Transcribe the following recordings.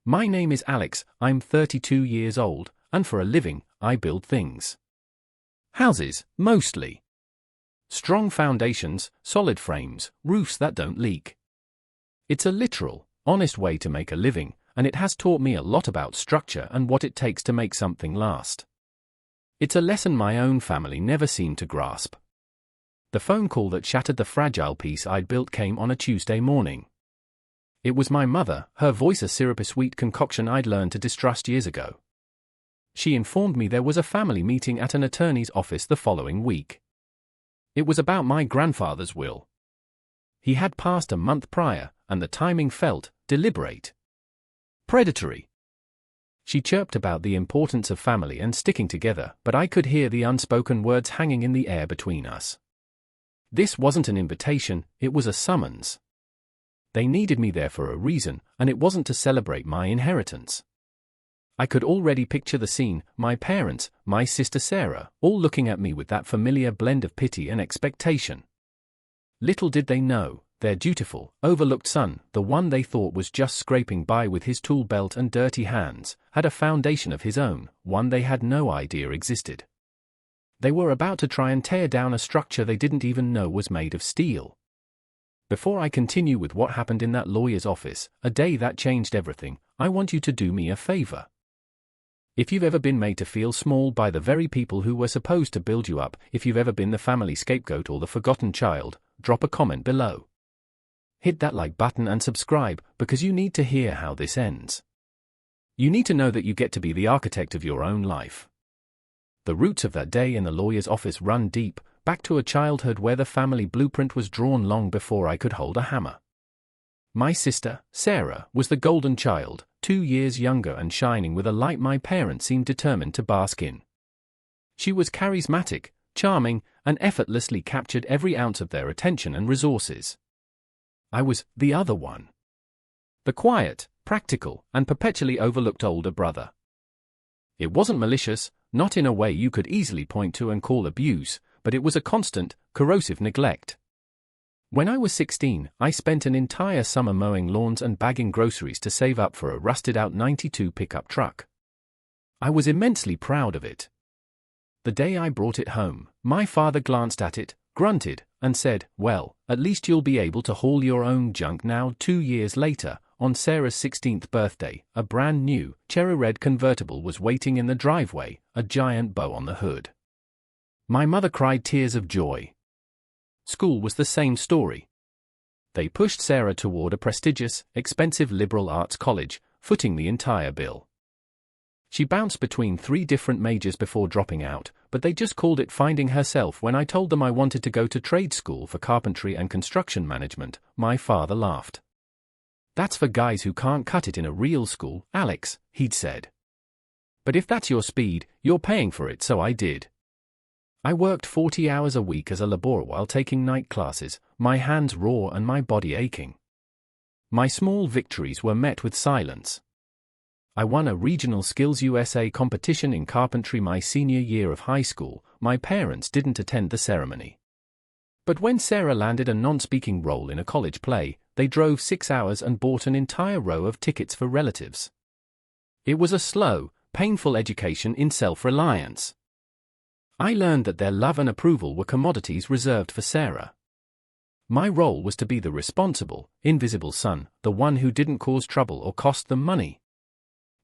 My name is Alex, I'm 32 years old, and for a living, I build things. Houses, mostly. Strong foundations, solid frames, roofs that don't leak. It's a literal, honest way to make a living, and it has taught me a lot about structure and what it takes to make something last. It's a lesson my own family never seemed to grasp. The phone call that shattered the fragile piece I'd built came on a Tuesday morning. It was my mother, her voice a syrupy sweet concoction I'd learned to distrust years ago. She informed me there was a family meeting at an attorney's office the following week. It was about my grandfather's will. He had passed a month prior, and the timing felt deliberate. Predatory. She chirped about the importance of family and sticking together, but I could hear the unspoken words hanging in the air between us. This wasn't an invitation, it was a summons. They needed me there for a reason, and it wasn't to celebrate my inheritance. I could already picture the scene, my parents, my sister Sarah, all looking at me with that familiar blend of pity and expectation. Little did they know, their dutiful, overlooked son, the one they thought was just scraping by with his tool belt and dirty hands, had a foundation of his own, one they had no idea existed. They were about to try and tear down a structure they didn't even know was made of steel. Before I continue with what happened in that lawyer's office, a day that changed everything, I want you to do me a favor. If you've ever been made to feel small by the very people who were supposed to build you up, if you've ever been the family scapegoat or the forgotten child, drop a comment below. Hit that like button and subscribe, because you need to hear how this ends. You need to know that you get to be the architect of your own life. The roots of that day in the lawyer's office run deep, back to a childhood where the family blueprint was drawn long before I could hold a hammer. My sister, Sarah, was the golden child, 2 years younger and shining with a light my parents seemed determined to bask in. She was charismatic, charming, and effortlessly captured every ounce of their attention and resources. I was the other one. The quiet, practical, and perpetually overlooked older brother. It wasn't malicious, not in a way you could easily point to and call abuse, but it was a constant, corrosive neglect. When I was 16, I spent an entire summer mowing lawns and bagging groceries to save up for a rusted-out '92 pickup truck. I was immensely proud of it. The day I brought it home, my father glanced at it, grunted, and said, "Well, at least you'll be able to haul your own junk now." 2 years later, on Sarah's 16th birthday, a brand new, cherry-red convertible was waiting in the driveway, a giant bow on the hood. My mother cried tears of joy. School was the same story. They pushed Sarah toward a prestigious, expensive liberal arts college, footing the entire bill. She bounced between 3 different majors before dropping out, but they just called it finding herself. When I told them I wanted to go to trade school for carpentry and construction management, my father laughed. "That's for guys who can't cut it in a real school, Alex," he'd said. "But if that's your speed, you're paying for it." So I did. I worked 40 hours a week as a laborer while taking night classes, my hands raw and my body aching. My small victories were met with silence. I won a Regional Skills USA competition in carpentry my senior year of high school. My parents didn't attend the ceremony. But when Sarah landed a non-speaking role in a college play, they drove 6 hours and bought an entire row of tickets for relatives. It was a slow, painful education in self-reliance. I learned that their love and approval were commodities reserved for Sarah. My role was to be the responsible, invisible son, the one who didn't cause trouble or cost them money.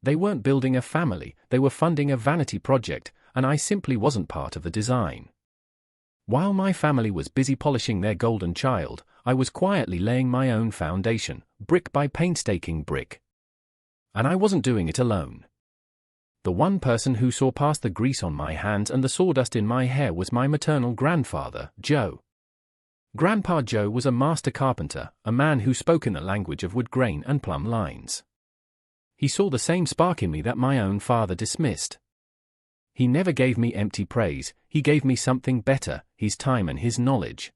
They weren't building a family, they were funding a vanity project, and I simply wasn't part of the design. While my family was busy polishing their golden child, I was quietly laying my own foundation, brick by painstaking brick. And I wasn't doing it alone. The one person who saw past the grease on my hands and the sawdust in my hair was my maternal grandfather, Joe. Grandpa Joe was a master carpenter, a man who spoke in the language of wood grain and plumb lines. He saw the same spark in me that my own father dismissed. He never gave me empty praise, he gave me something better, his time and his knowledge.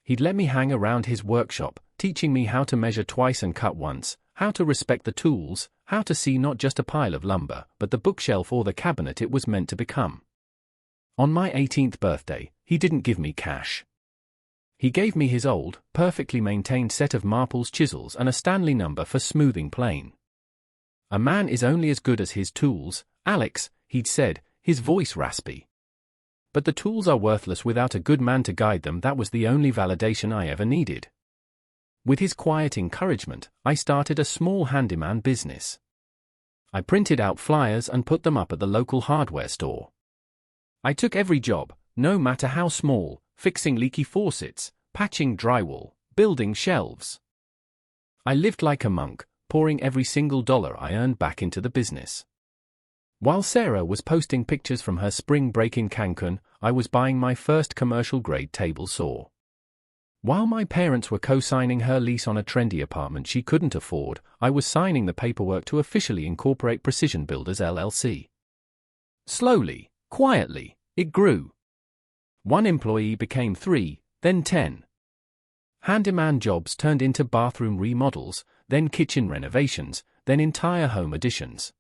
He'd let me hang around his workshop, teaching me how to measure twice and cut once, how to respect the tools, how to see not just a pile of lumber, but the bookshelf or the cabinet it was meant to become. On my 18th birthday, he didn't give me cash. He gave me his old, perfectly maintained set of Marples chisels and a Stanley number for smoothing plane. "A man is only as good as his tools, Alex," he'd said, his voice raspy. "But the tools are worthless without a good man to guide them." That was the only validation I ever needed. With his quiet encouragement, I started a small handyman business. I printed out flyers and put them up at the local hardware store. I took every job, no matter how small, fixing leaky faucets, patching drywall, building shelves. I lived like a monk, pouring every single dollar I earned back into the business. While Sarah was posting pictures from her spring break in Cancun, I was buying my first commercial-grade table saw. While my parents were co-signing her lease on a trendy apartment she couldn't afford, I was signing the paperwork to officially incorporate Precision Builders LLC. Slowly, quietly, it grew. 1 employee became 3, then 10. Handyman jobs turned into bathroom remodels, then kitchen renovations, then entire home additions.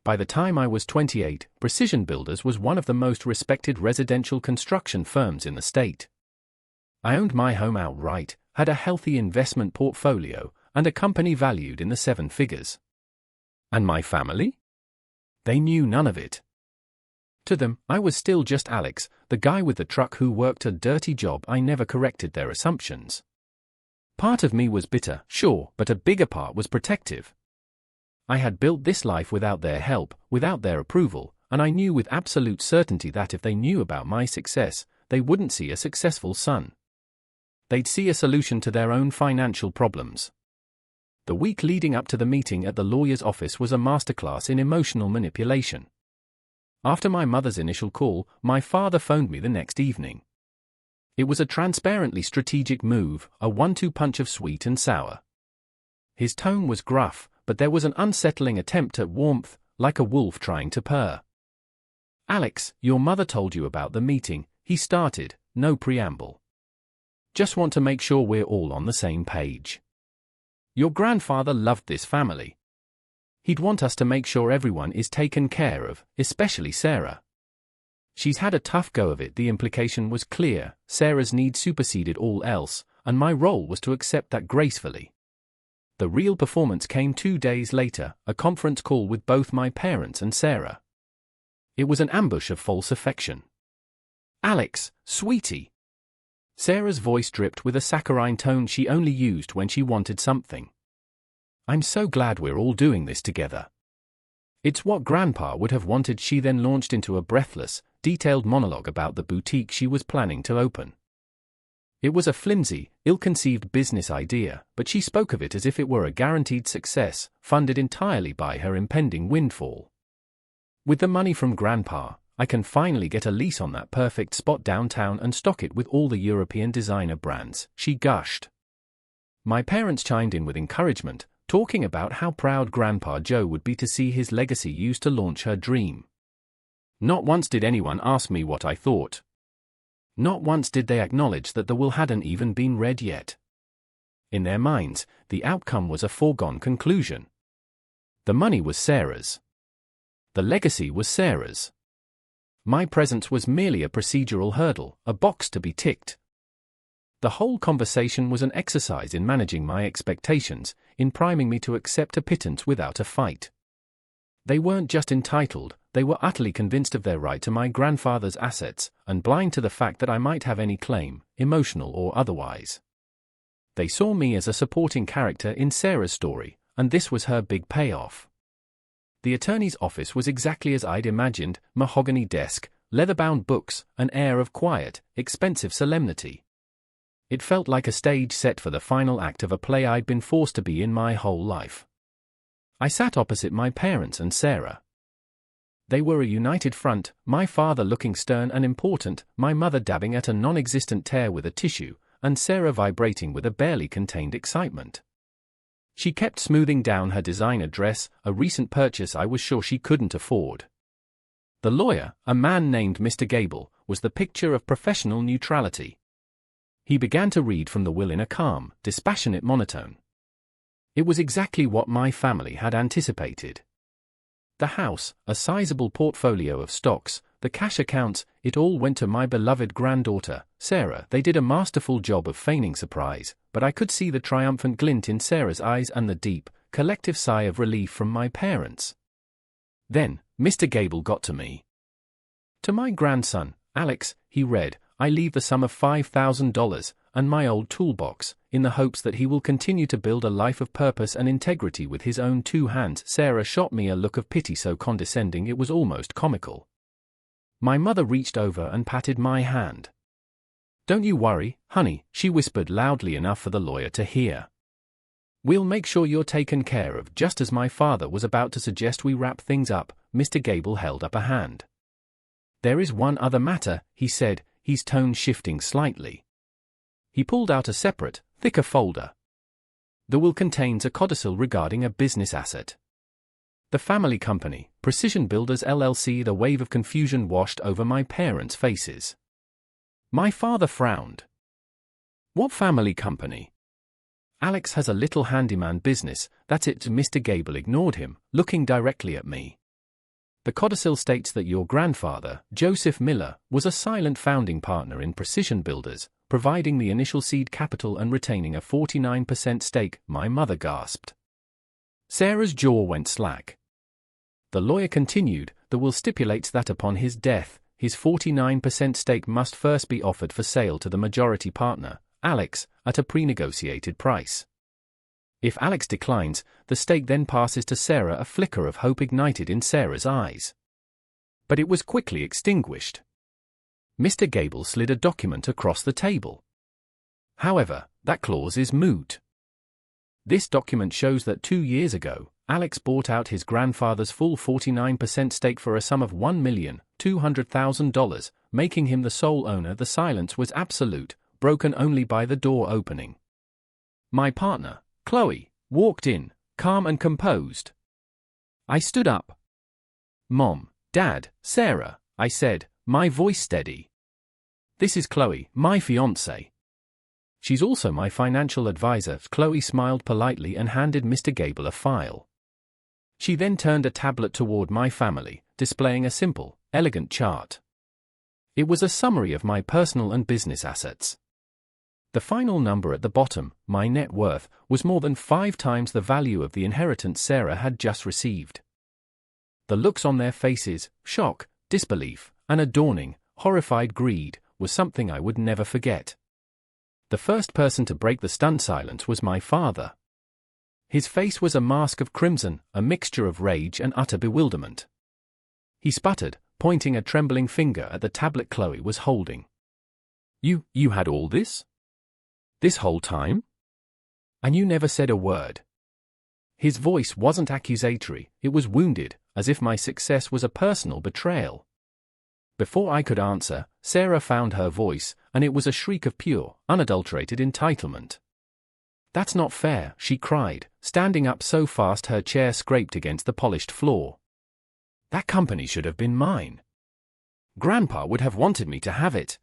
By the time I was 28, Precision Builders was one of the most respected residential construction firms in the state. I owned my home outright, had a healthy investment portfolio, and a company valued in the 7 figures. And my family? They knew none of it. To them, I was still just Alex, the guy with the truck who worked a dirty job. I never corrected their assumptions. Part of me was bitter, sure, but a bigger part was protective. I had built this life without their help, without their approval, and I knew with absolute certainty that if they knew about my success, they wouldn't see a successful son. They'd see a solution to their own financial problems. The week leading up to the meeting at the lawyer's office was a masterclass in emotional manipulation. After my mother's initial call, my father phoned me the next evening. It was a transparently strategic move, a 1-2 punch of sweet and sour. His tone was gruff, but there was an unsettling attempt at warmth, like a wolf trying to purr. "Alex, your mother told you about the meeting," he started, no preamble. "Just want to make sure we're all on the same page. Your grandfather loved this family. He'd want us to make sure everyone is taken care of, especially Sarah. She's had a tough go of it." The implication was clear. Sarah's needs superseded all else, and my role was to accept that gracefully. The real performance came 2 days later, a conference call with both my parents and Sarah. It was an ambush of false affection. "Alex, sweetie." Sarah's voice dripped with a saccharine tone she only used when she wanted something. "I'm so glad we're all doing this together. It's what Grandpa would have wanted." She then launched into a breathless, detailed monologue about the boutique she was planning to open. It was a flimsy, ill-conceived business idea, but she spoke of it as if it were a guaranteed success, funded entirely by her impending windfall. "With the money from Grandpa, I can finally get a lease on that perfect spot downtown and stock it with all the European designer brands," she gushed. My parents chimed in with encouragement, talking about how proud Grandpa Joe would be to see his legacy used to launch her dream. Not once did anyone ask me what I thought. Not once did they acknowledge that the will hadn't even been read yet. In their minds, the outcome was a foregone conclusion. The money was Sarah's. The legacy was Sarah's. My presence was merely a procedural hurdle, a box to be ticked. The whole conversation was an exercise in managing my expectations, in priming me to accept a pittance without a fight. They weren't just entitled, they were utterly convinced of their right to my grandfather's assets, and blind to the fact that I might have any claim, emotional or otherwise. They saw me as a supporting character in Sarah's story, and this was her big payoff. The attorney's office was exactly as I'd imagined: mahogany desk, leather-bound books, an air of quiet, expensive solemnity. It felt like a stage set for the final act of a play I'd been forced to be in my whole life. I sat opposite my parents and Sarah. They were a united front, my father looking stern and important, my mother dabbing at a non-existent tear with a tissue, and Sarah vibrating with a barely contained excitement. She kept smoothing down her designer dress, a recent purchase I was sure she couldn't afford. The lawyer, a man named Mr. Gable, was the picture of professional neutrality. He began to read from the will in a calm, dispassionate monotone. It was exactly what my family had anticipated. The house, a sizable portfolio of stocks, the cash accounts, it all went to my beloved granddaughter, Sarah. They did a masterful job of feigning surprise, but I could see the triumphant glint in Sarah's eyes and the deep, collective sigh of relief from my parents. Then, Mr. Gable got to me. To my grandson, Alex, he read, I leave the sum of $5,000 and my old toolbox, in the hopes that he will continue to build a life of purpose and integrity with his own two hands. Sarah shot me a look of pity so condescending it was almost comical. My mother reached over and patted my hand. Don't you worry, honey, she whispered loudly enough for the lawyer to hear. We'll make sure you're taken care of. Just as my father was about to suggest we wrap things up, Mr. Gable held up a hand. There is one other matter, he said, his tone shifting slightly. He pulled out a separate, thicker folder. The will contains a codicil regarding a business asset. The family company, Precision Builders LLC. The wave of confusion washed over my parents' faces. My father frowned. What family company? Alex has a little handyman business, that's it. Mr. Gable ignored him, looking directly at me. The codicil states that your grandfather, Joseph Miller, was a silent founding partner in Precision Builders, providing the initial seed capital and retaining a 49% stake. My mother gasped. Sarah's jaw went slack. The lawyer continued, the will stipulates that upon his death, his 49% stake must first be offered for sale to the majority partner, Alex, at a pre-negotiated price. If Alex declines, the stake then passes to Sarah. A flicker of hope ignited in Sarah's eyes. But it was quickly extinguished. Mr. Gable slid a document across the table. However, that clause is moot. This document shows that 2 years ago, Alex bought out his grandfather's full 49% stake for a sum of $1,200,000, making him the sole owner. The silence was absolute, broken only by the door opening. My partner, Chloe, walked in, calm and composed. I stood up. Mom, Dad, Sarah, I said, my voice steady. This is Chloe, my fiancée. She's also my financial advisor. Chloe smiled politely and handed Mr. Gable a file. She then turned a tablet toward my family, displaying a simple, elegant chart. It was a summary of my personal and business assets. The final number at the bottom, my net worth, was more than 5 times the value of the inheritance Sarah had just received. The looks on their faces, shock, disbelief, and a dawning, horrified greed, was something I would never forget. The first person to break the stunned silence was my father. His face was a mask of crimson, a mixture of rage and utter bewilderment. He sputtered, pointing a trembling finger at the tablet Chloe was holding. You had all this? This whole time? And you never said a word. His voice wasn't accusatory, it was wounded, as if my success was a personal betrayal. Before I could answer, Sarah found her voice, and it was a shriek of pure, unadulterated entitlement. That's not fair, she cried, standing up so fast her chair scraped against the polished floor. That company should have been mine. Grandpa would have wanted me to have it.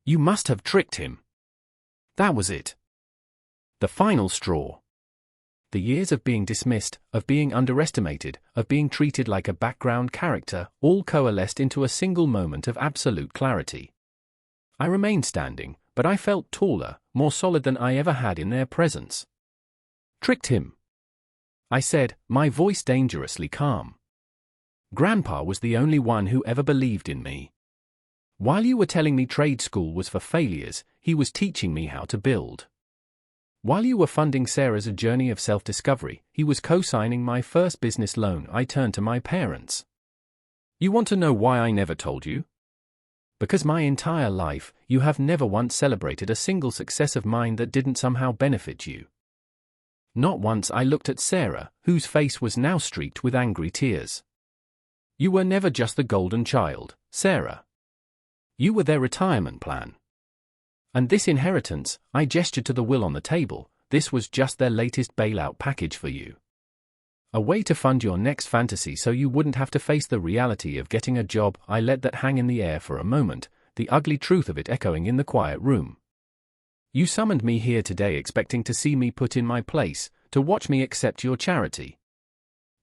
You must have tricked him. That was it. The final straw. The years of being dismissed, of being underestimated, of being treated like a background character, all coalesced into a single moment of absolute clarity. I remained standing, but I felt taller, more solid than I ever had in their presence. Tricked him, I said, my voice dangerously calm. Grandpa was the only one who ever believed in me. While you were telling me trade school was for failures, he was teaching me how to build. While you were funding Sarah's journey of self-discovery, he was co-signing my first business loan. I turned to my parents. You want to know why I never told you? Because my entire life, you have never once celebrated a single success of mine that didn't somehow benefit you. Not once. I looked at Sarah, whose face was now streaked with angry tears. You were never just the golden child, Sarah. You were their retirement plan. And this inheritance, I gestured to the will on the table, this was just their latest bailout package for you. A way to fund your next fantasy so you wouldn't have to face the reality of getting a job. I let that hang in the air for a moment, the ugly truth of it echoing in the quiet room. You summoned me here today expecting to see me put in my place, to watch me accept your charity.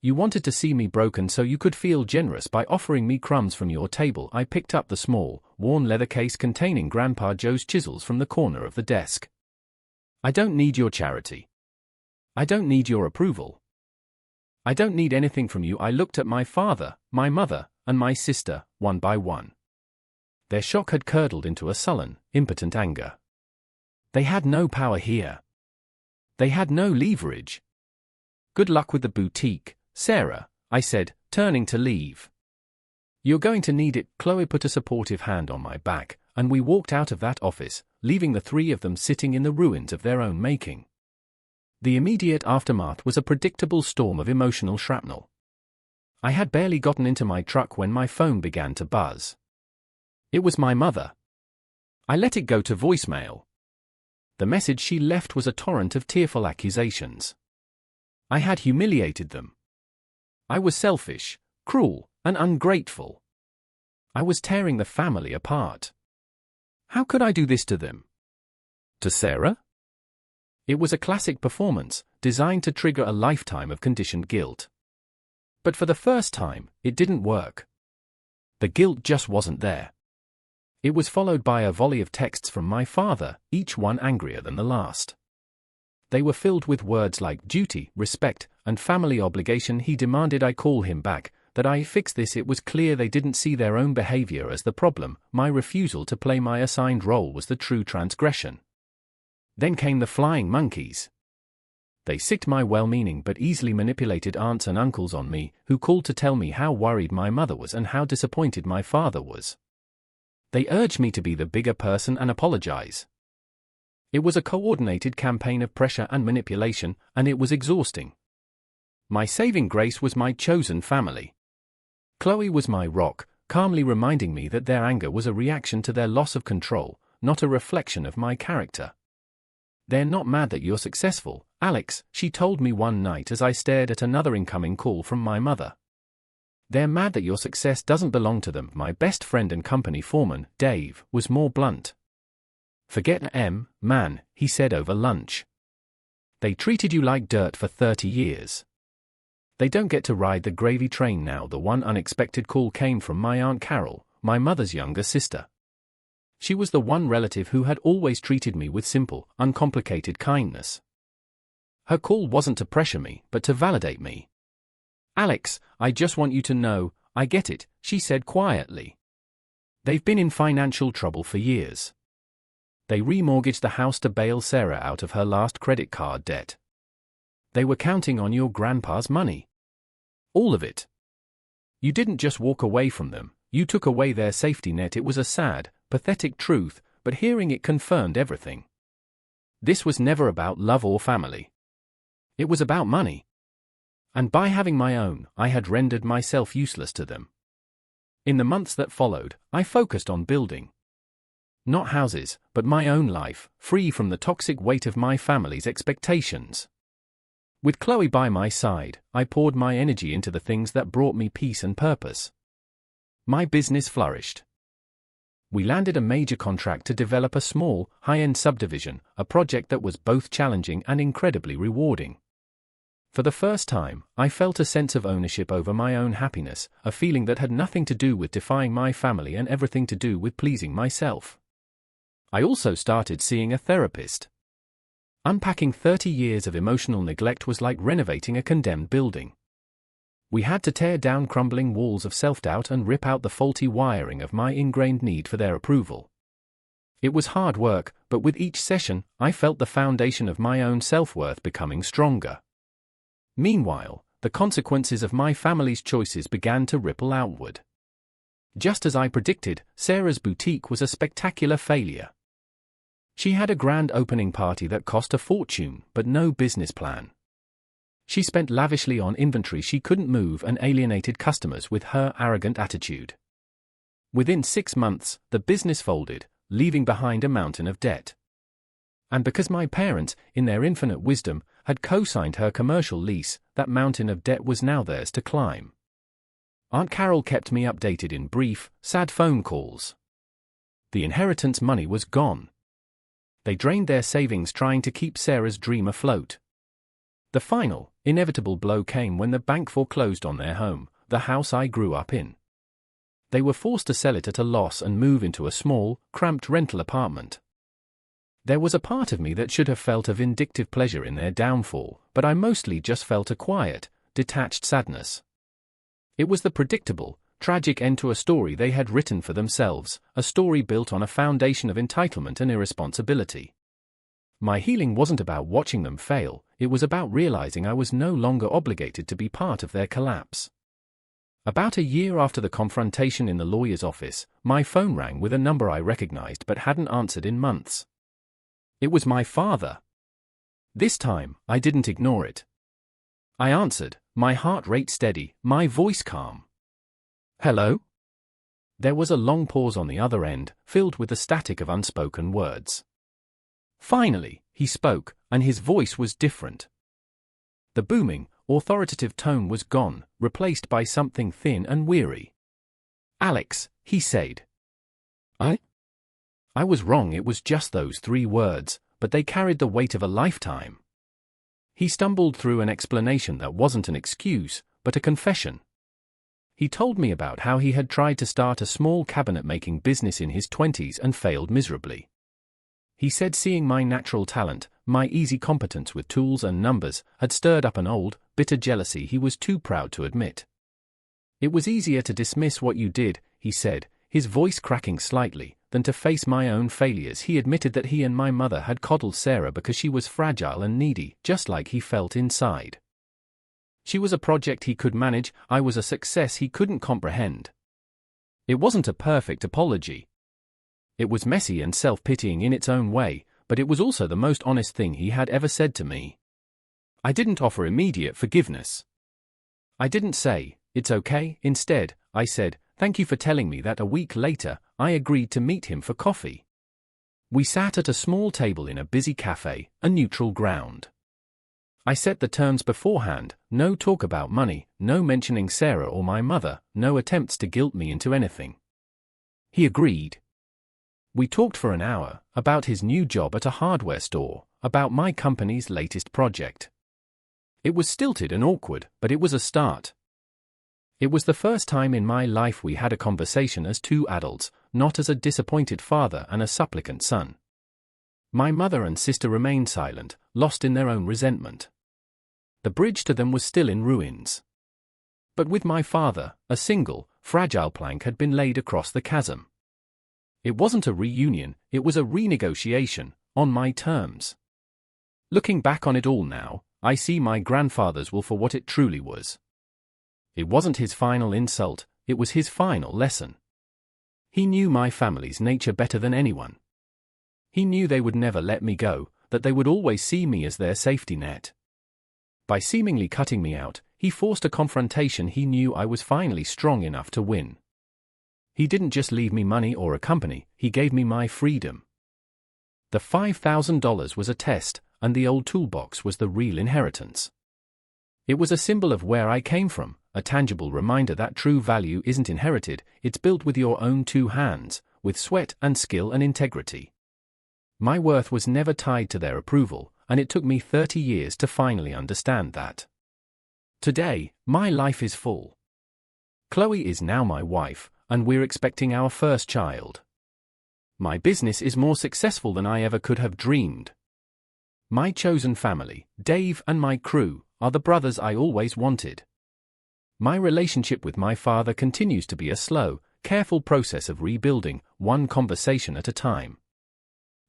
You wanted to see me broken so you could feel generous by offering me crumbs from your table. I picked up the small, worn leather case containing Grandpa Joe's chisels from the corner of the desk. I don't need your charity. I don't need your approval. I don't need anything from you. I looked at my father, my mother, and my sister, one by one. Their shock had curdled into a sullen, impotent anger. They had no power here. They had no leverage. Good luck with the boutique, Sarah, I said, turning to leave. You're going to need it. Chloe put a supportive hand on my back, and we walked out of that office, leaving the three of them sitting in the ruins of their own making. The immediate aftermath was a predictable storm of emotional shrapnel. I had barely gotten into my truck when my phone began to buzz. It was my mother. I let it go to voicemail. The message she left was a torrent of tearful accusations. I had humiliated them. I was selfish, cruel, and ungrateful. I was tearing the family apart. How could I do this to them? To Sarah? It was a classic performance, designed to trigger a lifetime of conditioned guilt. But for the first time, it didn't work. The guilt just wasn't there. It was followed by a volley of texts from my father, each one angrier than the last. They were filled with words like duty, respect, and family obligation. He demanded I call him back, that I fix this. It was clear they didn't see their own behavior as the problem. My refusal to play my assigned role was the true transgression. Then came the flying monkeys. They sicked my well-meaning but easily manipulated aunts and uncles on me, who called to tell me how worried my mother was and how disappointed my father was. They urged me to be the bigger person and apologize. It was a coordinated campaign of pressure and manipulation, and it was exhausting. My saving grace was my chosen family. Chloe was my rock, calmly reminding me that their anger was a reaction to their loss of control, not a reflection of my character. They're not mad that you're successful, Alex, she told me one night as I stared at another incoming call from my mother. They're mad that your success doesn't belong to them. My best friend and company foreman, Dave, was more blunt. Forget man, he said over lunch. They treated you like dirt for 30 years. They don't get to ride the gravy train now. The one unexpected call came from my Aunt Carol, my mother's younger sister. She was the one relative who had always treated me with simple, uncomplicated kindness. Her call wasn't to pressure me, but to validate me. Alex, I just want you to know, I get it, she said quietly. They've been in financial trouble for years. They remortgaged the house to bail Sarah out of her last credit card debt. They were counting on your grandpa's money. All of it. You didn't just walk away from them, you took away their safety net. It was a sad, pathetic truth, but hearing it confirmed everything. This was never about love or family. It was about money. And by having my own, I had rendered myself useless to them. In the months that followed, I focused on building. Not houses, but my own life, free from the toxic weight of my family's expectations. With Chloe by my side, I poured my energy into the things that brought me peace and purpose. My business flourished. We landed a major contract to develop a small, high-end subdivision, a project that was both challenging and incredibly rewarding. For the first time, I felt a sense of ownership over my own happiness, a feeling that had nothing to do with defying my family and everything to do with pleasing myself. I also started seeing a therapist. Unpacking 30 years of emotional neglect was like renovating a condemned building. We had to tear down crumbling walls of self-doubt and rip out the faulty wiring of my ingrained need for their approval. It was hard work, but with each session, I felt the foundation of my own self-worth becoming stronger. Meanwhile, the consequences of my family's choices began to ripple outward. Just as I predicted, Sarah's boutique was a spectacular failure. She had a grand opening party that cost a fortune, but no business plan. She spent lavishly on inventory she couldn't move and alienated customers with her arrogant attitude. Within 6 months, the business folded, leaving behind a mountain of debt. And because my parents, in their infinite wisdom, had co-signed her commercial lease, that mountain of debt was now theirs to climb. Aunt Carol kept me updated in brief, sad phone calls. The inheritance money was gone. They drained their savings trying to keep Sarah's dream afloat. The final, inevitable blow came when the bank foreclosed on their home, the house I grew up in. They were forced to sell it at a loss and move into a small, cramped rental apartment. There was a part of me that should have felt a vindictive pleasure in their downfall, but I mostly just felt a quiet, detached sadness. It was the predictable, tragic end to a story they had written for themselves, a story built on a foundation of entitlement and irresponsibility. My healing wasn't about watching them fail, it was about realizing I was no longer obligated to be part of their collapse. About a year after the confrontation in the lawyer's office, my phone rang with a number I recognized but hadn't answered in months. It was my father. This time, I didn't ignore it. I answered, my heart rate steady, my voice calm. "Hello?" There was a long pause on the other end, filled with the static of unspoken words. Finally, he spoke, and his voice was different. The booming, authoritative tone was gone, replaced by something thin and weary. "Alex," he said. I was wrong, it was just those 3 words, but they carried the weight of a lifetime. He stumbled through an explanation that wasn't an excuse, but a confession. He told me about how he had tried to start a small cabinet-making business in his 20s and failed miserably. He said seeing my natural talent, my easy competence with tools and numbers, had stirred up an old, bitter jealousy he was too proud to admit. "It was easier to dismiss what you did," he said, his voice cracking slightly, "than to face my own failures." He admitted that he and my mother had coddled Sarah because she was fragile and needy, just like he felt inside. She was a project he could manage, I was a success he couldn't comprehend. It wasn't a perfect apology. It was messy and self-pitying in its own way, but it was also the most honest thing he had ever said to me. I didn't offer immediate forgiveness. I didn't say, "It's okay," instead, I said, "Thank you for telling me that." A week later, I agreed to meet him for coffee. We sat at a small table in a busy cafe, a neutral ground. I set the terms beforehand, no talk about money, no mentioning Sarah or my mother, no attempts to guilt me into anything. He agreed. We talked for an hour, about his new job at a hardware store, about my company's latest project. It was stilted and awkward, but it was a start. It was the first time in my life we had a conversation as 2 adults, not as a disappointed father and a supplicant son. My mother and sister remained silent, lost in their own resentment. The bridge to them was still in ruins. But with my father, a single, fragile plank had been laid across the chasm. It wasn't a reunion, it was a renegotiation, on my terms. Looking back on it all now, I see my grandfather's will for what it truly was. It wasn't his final insult, it was his final lesson. He knew my family's nature better than anyone. He knew they would never let me go, that they would always see me as their safety net. By seemingly cutting me out, he forced a confrontation he knew I was finally strong enough to win. He didn't just leave me money or a company, he gave me my freedom. The $5,000 was a test, and the old toolbox was the real inheritance. It was a symbol of where I came from, a tangible reminder that true value isn't inherited, it's built with your own 2 hands, with sweat and skill and integrity. My worth was never tied to their approval, and it took me 30 years to finally understand that. Today, my life is full. Chloe is now my wife, and we're expecting our first child. My business is more successful than I ever could have dreamed. My chosen family, Dave and my crew, are the brothers I always wanted. My relationship with my father continues to be a slow, careful process of rebuilding, one conversation at a time.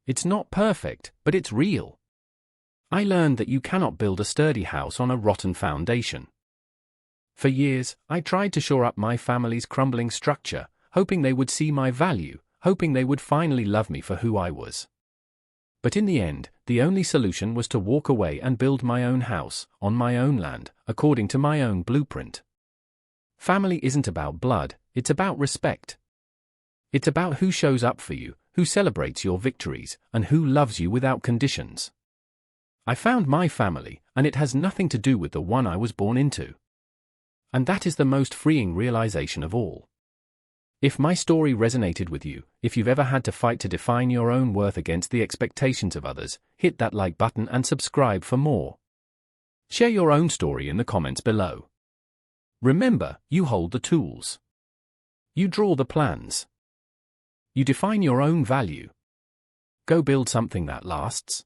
It's not perfect, but it's real. I learned that you cannot build a sturdy house on a rotten foundation. For years, I tried to shore up my family's crumbling structure, hoping they would see my value, hoping they would finally love me for who I was. But in the end, the only solution was to walk away and build my own house, on my own land, according to my own blueprint. Family isn't about blood, it's about respect. It's about who shows up for you, who celebrates your victories, and who loves you without conditions. I found my family, and it has nothing to do with the one I was born into. And that is the most freeing realization of all. If my story resonated with you, if you've ever had to fight to define your own worth against the expectations of others, hit that like button and subscribe for more. Share your own story in the comments below. Remember, you hold the tools. You draw the plans. You define your own value. Go build something that lasts.